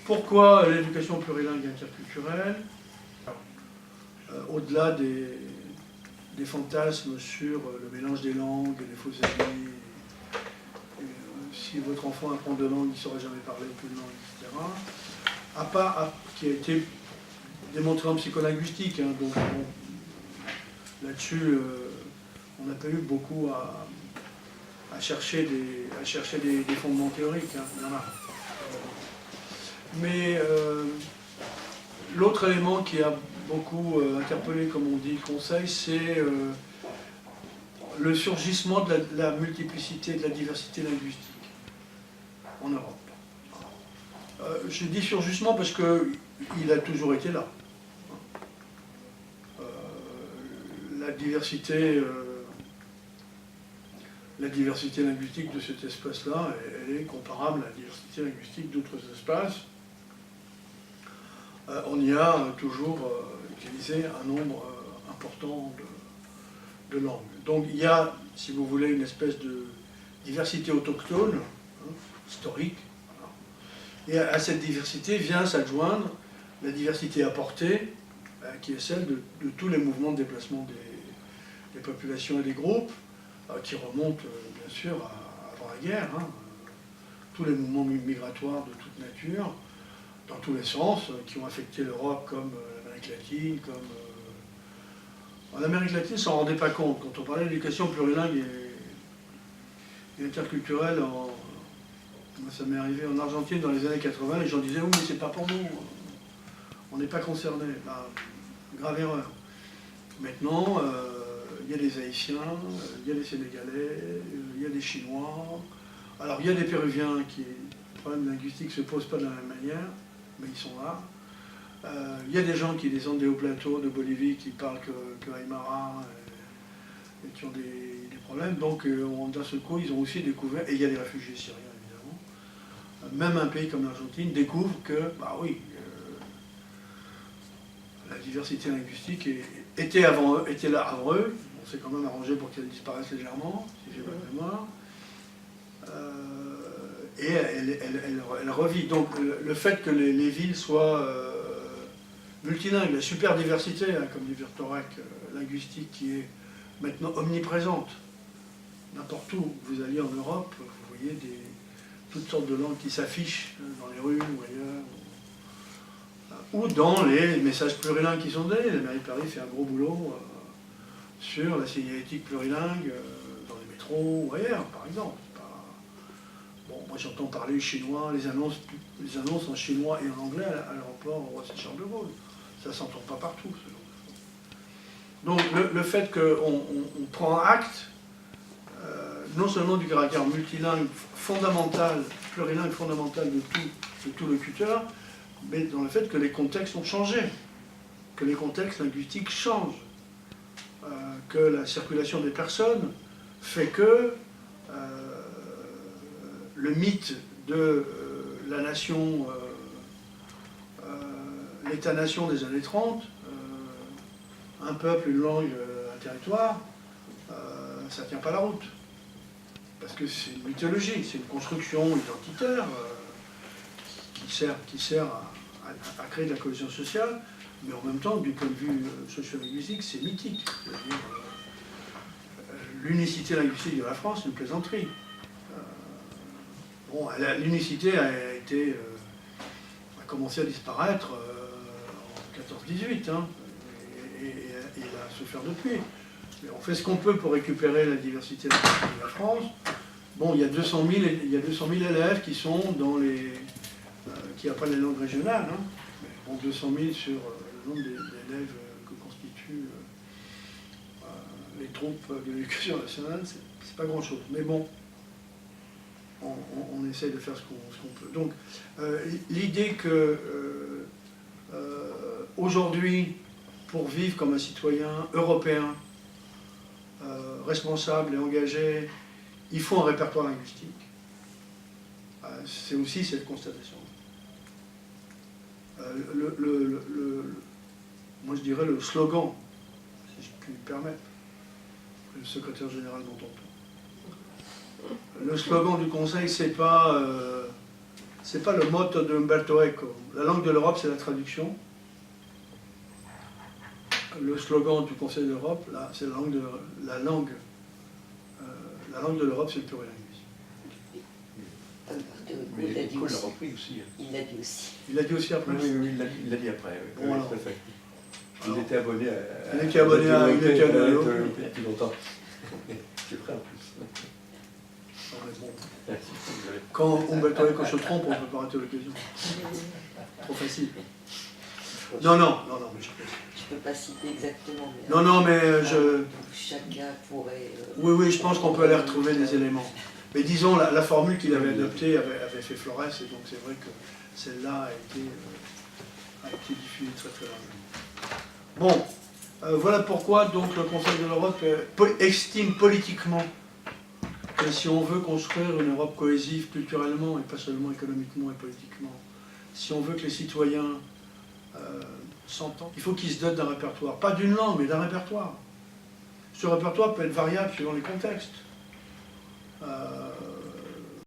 Pourquoi l'éducation plurilingue et interculturelle? Au-delà des fantasmes sur le mélange des langues, les faux amis, si votre enfant apprend deux langues, il ne saura jamais parler aucune langue, etc. Qui a été démontré en psycholinguistique, hein, donc bon, là-dessus, on n'a pas eu beaucoup à chercher des fondements théoriques. Hein, voilà. Mais l'autre élément qui a beaucoup interpellé, comme on dit, le Conseil, c'est le surgissement de la multiplicité, de la diversité linguistique en Europe. Je dis surgissement parce qu'il a toujours été là. La diversité linguistique de cet espace-là, elle est comparable à la diversité linguistique d'autres espaces. On y a toujours utilisé un nombre important de langues. Donc il y a, si vous voulez, une espèce de diversité autochtone, hein, historique. Voilà. Et à cette diversité vient s'adjoindre la diversité apportée, qui est celle de tous les mouvements de déplacement des populations et des groupes, qui remontent bien sûr avant la guerre, hein, tous les mouvements migratoires de toute nature, dans tous les sens, qui ont affecté l'Europe comme l'Amérique latine, comme... En Amérique latine, on ne s'en rendait pas compte. Quand on parlait d'éducation plurilingue et interculturelle, moi, ça m'est arrivé en Argentine dans les années 80, les gens disaient « Oui, mais c'est pas pour nous, on n'est pas concernés. » Grave erreur. Maintenant, il y a des Haïtiens, il y a des Sénégalais, il y a des Chinois. Alors, il y a des Péruviens qui, le problème linguistique ne se pose pas de la même manière, mais ils sont là. Il y a des gens qui descendent des hauts plateaux de Bolivie, qui parlent que Aymara, et qui ont des problèmes. Donc, d'un seul coup, ils ont aussi découvert, et il y a des réfugiés syriens, évidemment, même un pays comme l'Argentine découvre que, bah oui, la diversité linguistique était là avant eux. On s'est quand même arrangé pour qu'elle disparaisse légèrement, si j'ai bonne mémoire. Et elle revit. Donc le fait que les villes soient multilingues, la super diversité, hein, comme dit Vertorac, linguistique, qui est maintenant omniprésente. N'importe où vous alliez en Europe, vous voyez toutes sortes de langues qui s'affichent dans les rues ou ailleurs. Ou dans les messages plurilingues qui sont donnés. La mairie de Paris fait un gros boulot sur la signalétique plurilingue dans les métros ou ailleurs, par exemple. Bon, moi j'entends parler chinois, les annonces en chinois et en anglais à l'aéroport Roissy-Charles de Gaulle. Ça ne s'entend pas partout. Donc le fait qu'on prend acte, non seulement du caractère multilingue fondamental, plurilingue fondamental de tout locuteur, mais dans le fait que les contextes ont changé, que les contextes linguistiques changent, que la circulation des personnes fait que le mythe de la nation, l'État-nation des années 30, un peuple, une langue, un territoire, ça ne tient pas la route. Parce que c'est une mythologie, c'est une construction identitaire qui sert à créer de la cohésion sociale, mais en même temps, du point de vue socio-linguistique, c'est mythique. C'est-à-dire l'unicité linguistique de la France, c'est une plaisanterie. Bon, l'unicité a commencé à disparaître en 14-18, hein, et elle a souffert depuis. Mais on fait ce qu'on peut pour récupérer la diversité linguistique de la France. Bon, il y a 200 000 élèves qui sont dans qui apprennent les langues régionales. Hein. Mais bon, 200 000 sur le nombre d'élèves que constituent les troupes de l'éducation nationale, c'est pas grand-chose. Mais bon, on essaie de faire ce qu'on peut. Donc, l'idée que aujourd'hui, pour vivre comme un citoyen européen, responsable et engagé, il faut un répertoire linguistique. C'est aussi cette constatation. Moi je dirais le slogan, si je puis me permettre, que le secrétaire général n'entend pas. Le slogan du Conseil, c'est pas c'est pas le motto de Umberto Eco. La langue de l'Europe, c'est la traduction. Le slogan du Conseil de l'Europe, là, c'est la langue de l'Europe, c'est le plurilinguisme. Mais Il l'a dit Eco l'a aussi. repris aussi. Il l'a dit aussi. Il l'a dit aussi après. Oui, oui, il l'a dit après. Oui. Bon, Oui, alors. tout à fait. Alors. Il était abonné à... Il était abonné à l'autre l'autre. depuis longtemps. C'est vrai en plus. Non, mais bon. Désolé. Quand Umberto Eco se trompe, on ne peut pas rater l'occasion. Trop facile. Non, mais Je ne peux pas citer exactement. Mais non, mais je... Chacun pourrait... Oui, je pense qu'on peut aller retrouver des éléments. Mais disons, la formule qu'il avait adoptée avait fait Flores, et donc c'est vrai que celle-là a été diffusée très très largement. Bon, voilà pourquoi donc le Conseil de l'Europe estime politiquement que si on veut construire une Europe cohésive culturellement, et pas seulement économiquement et politiquement, si on veut que les citoyens s'entendent, il faut qu'ils se dotent d'un répertoire. Pas d'une langue, mais d'un répertoire. Ce répertoire peut être variable suivant les contextes.